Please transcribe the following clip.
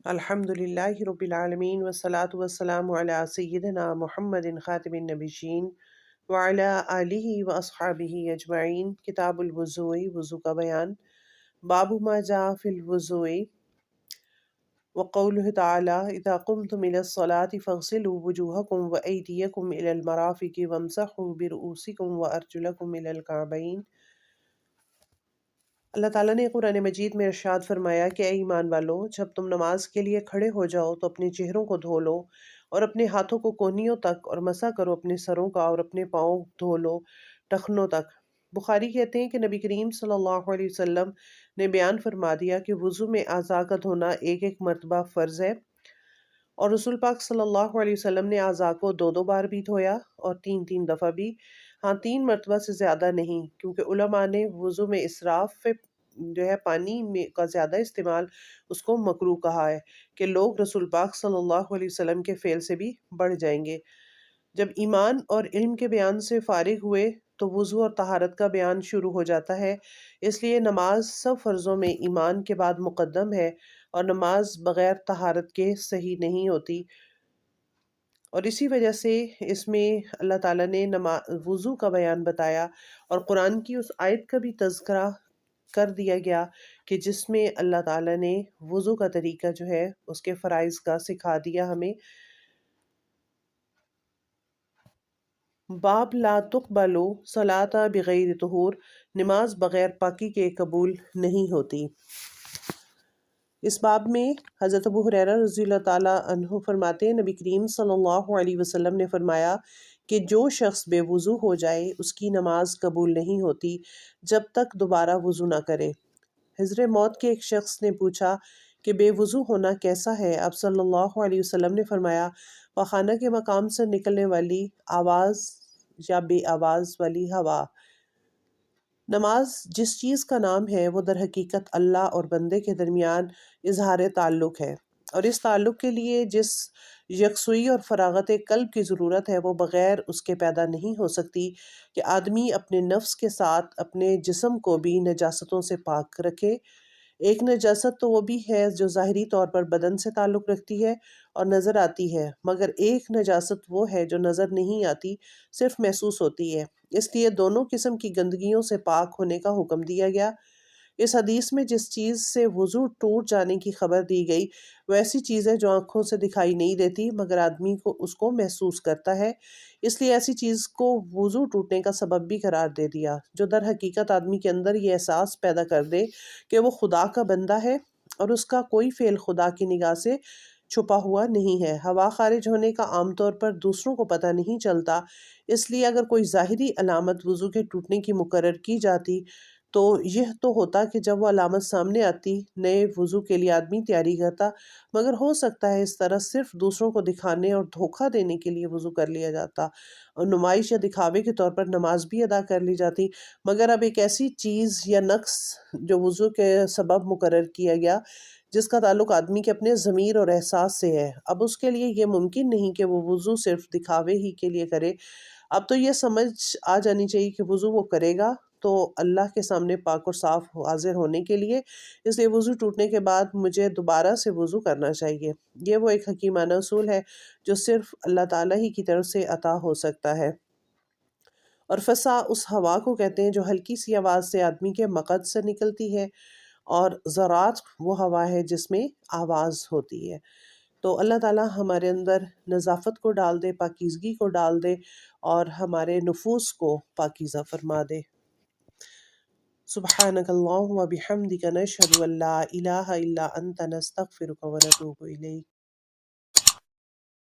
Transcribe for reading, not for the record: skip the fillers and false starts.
الحمدللہ رب العالمین والصلاة والسلام علی سیدنا محمد خاتم النبیین وعلی آلہ واصحابہ اجمعین۔ کتاب الوضوء، وضو کا بیان۔ باب ما جاء فی الوضوء وقولہ تعالی اذا قمتم الی الصلاة فاغسلوا وجوہکم وایدیکم الی المرافق وامسحوا برؤوسکم وارجلکم الی الکعبین۔ اللہ تعالیٰ نے قرآن مجید میں ارشاد فرمایا کہ اے ایمان والو، جب تم نماز کے لیے کھڑے ہو جاؤ تو اپنے چہروں کو دھو لو اور اپنے ہاتھوں کو کونیوں تک، اور مسح کرو اپنے سروں کا، اور اپنے پاؤں دھو لو ٹخنوں تک۔ بخاری کہتے ہیں کہ نبی کریم صلی اللہ علیہ وسلم نے بیان فرما دیا کہ وضو میں اعضاء کا دھونا ایک ایک مرتبہ فرض ہے، اور رسول پاک صلی اللہ علیہ وسلم نے اعضاء کو دو دو بار بھی دھویا اور تین تین دفعہ بھی، ہاں 3 مرتبہ سے زیادہ نہیں، کیونکہ علماء نے وضو میں اسراف پانی میں کا زیادہ استعمال اس کو مکروہ کہا ہے کہ لوگ رسول پاک صلی اللہ علیہ وسلم کے فعل سے بھی بڑھ جائیں گے۔ جب ایمان اور علم کے بیان سے فارغ ہوئے تو وضو اور طہارت کا بیان شروع ہو جاتا ہے، اس لیے نماز سب فرضوں میں ایمان کے بعد مقدم ہے، اور نماز بغیر طہارت کے صحیح نہیں ہوتی، اور اسی وجہ سے اس میں اللہ تعالیٰ نے وضو کا بیان بتایا، اور قرآن کی اس آیت کا بھی تذکرہ کر دیا گیا کہ جس میں اللہ تعالیٰ نے وضو کا طریقہ جو ہے اس کے فرائض کا سکھا دیا ہمیں۔ باب لا تقبل صلاۃ بغیر طہور، نماز بغیر پاکی کے قبول نہیں ہوتی۔ اس باب میں حضرت ابو ہریرہ رضی اللہ تعالیٰ عنہ فرماتے ہیں، نبی کریم صلی اللہ علیہ وسلم نے فرمایا کہ جو شخص بے وضو ہو جائے اس کی نماز قبول نہیں ہوتی جب تک دوبارہ وضو نہ کرے۔ حضر موت کے ایک شخص نے پوچھا کہ بے وضو ہونا کیسا ہے؟ آپ صلی اللہ علیہ وسلم نے فرمایا، پخانہ کے مقام سے نکلنے والی آواز یا بے آواز والی ہوا۔ نماز جس چیز کا نام ہے وہ در حقیقت اللہ اور بندے کے درمیان اظہار تعلق ہے، اور اس تعلق کے لیے جس یکسوئی اور فراغت قلب کی ضرورت ہے وہ بغیر اس کے پیدا نہیں ہو سکتی کہ آدمی اپنے نفس کے ساتھ اپنے جسم کو بھی نجاستوں سے پاک رکھے۔ ایک نجاست تو وہ بھی ہے جو ظاہری طور پر بدن سے تعلق رکھتی ہے اور نظر آتی ہے، مگر ایک نجاست وہ ہے جو نظر نہیں آتی، صرف محسوس ہوتی ہے۔ اس لیے دونوں قسم کی گندگیوں سے پاک ہونے کا حکم دیا گیا۔ اس حدیث میں جس چیز سے وضو ٹوٹ جانے کی خبر دی گئی وہ ایسی چیز ہے جو آنکھوں سے دکھائی نہیں دیتی، مگر آدمی کو اس کو محسوس کرتا ہے، اس لیے ایسی چیز کو وضو ٹوٹنے کا سبب بھی قرار دے دیا، جو در حقیقت آدمی کے اندر یہ احساس پیدا کر دے کہ وہ خدا کا بندہ ہے اور اس کا کوئی فعل خدا کی نگاہ سے چھپا ہوا نہیں ہے۔ ہوا خارج ہونے کا عام طور پر دوسروں کو پتہ نہیں چلتا، اس لیے اگر کوئی ظاہری علامت وضو کے ٹوٹنے کی مقرر کی جاتی تو یہ تو ہوتا کہ جب وہ علامت سامنے آتی نئے وضو کے لیے آدمی تیاری کرتا، مگر ہو سکتا ہے اس طرح صرف دوسروں کو دکھانے اور دھوکہ دینے کے لیے وضو کر لیا جاتا، اور نمائش یا دکھاوے کے طور پر نماز بھی ادا کر لی جاتی۔ مگر اب ایک ایسی چیز یا نقص جو وضو کے سبب مقرر کیا گیا جس کا تعلق آدمی کے اپنے ضمیر اور احساس سے ہے، اب اس کے لیے یہ ممکن نہیں کہ وہ وضو صرف دکھاوے ہی کے لیے کرے۔ اب تو یہ سمجھ آ جانی چاہیے کہ وضو وہ کرے گا تو اللہ کے سامنے پاک اور صاف حاضر ہونے کے لیے، اس لیے وضو ٹوٹنے کے بعد مجھے دوبارہ سے وضو کرنا چاہیے۔ یہ وہ ایک حکیمانہ اصول ہے جو صرف اللہ تعالیٰ ہی کی طرف سے عطا ہو سکتا ہے۔ اور فسا اس ہوا کو کہتے ہیں جو ہلکی سی آواز سے آدمی کے مقعد سے نکلتی ہے، اور ذرات وہ ہوا ہے جس میں آواز ہوتی ہے۔ تو اللہ تعالیٰ ہمارے اندر نظافت کو ڈال دے، پاکیزگی کو ڈال دے، اور ہمارے نفوس کو پاکیزہ فرما دے۔ سبحانک اللہم و بحمدک نشہد ان لا الہ الا انت نستغفرک و نتوب الیک۔